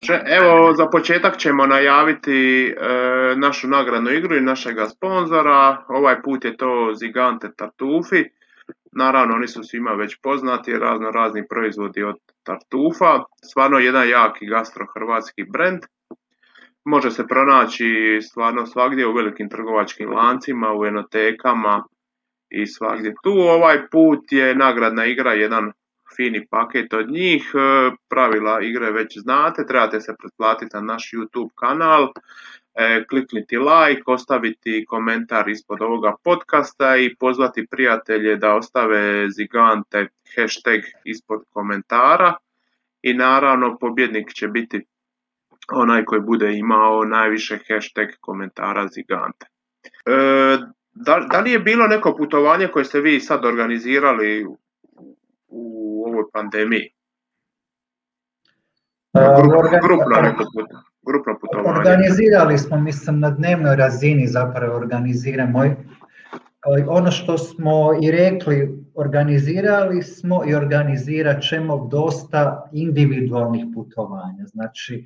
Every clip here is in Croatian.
Evo, za početak ćemo najaviti našu nagradnu igru i našega sponzora. Ovaj put je to Zigante Tartufi. Naravno, oni su svima već poznati, razni proizvodi od tartufa. Stvarno jedan jaki gastro-hrvatski brend. Može se pronaći stvarno svagdje u velikim trgovačkim lancima, u enotekama i svagdje tu. Ovaj put je nagradna igra jedan fini paket od njih. Pravila igre već znate, trebate se pretplatiti na naš YouTube kanal, klikniti like, ostaviti komentar ispod ovoga podcasta i pozvati prijatelje da ostave Zigante hashtag ispod komentara. I naravno pobjednik će biti onaj koji bude imao najviše hashtag komentara Zigante. Da li je bilo neko putovanje koje ste vi sad organizirali u ovoj pandemiji? Grupno putovanje. Organizirali smo, mislim, na dnevnoj razini zapravo organiziramo. Ono što smo i rekli, organizirali smo i organizirat ćemo dosta individualnih putovanja. Znači,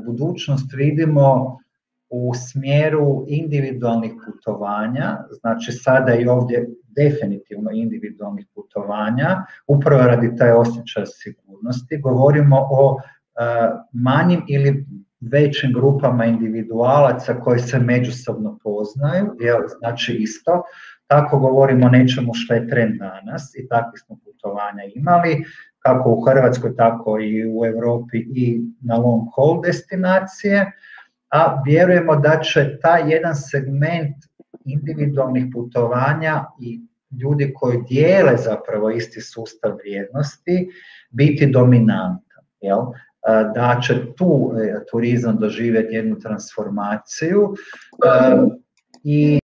budućnost vidimo u smjeru individualnih putovanja, znači sada i ovdje definitivno individualnih putovanja, upravo radi taj osjećaj sigurnosti. Govorimo o manjim ili većim grupama individualaca koji se međusobno poznaju, znači isto. Tako govorimo o nečemu što je trend danas i takvih smo putovanja imali, kako u Hrvatskoj, tako i u Europi i na long haul destinacije, a vjerujemo da će taj jedan segment individualnih putovanja i ljudi koji dijele zapravo isti sustav vrijednosti biti dominantan, jel? Da će tu turizam doživjeti jednu transformaciju i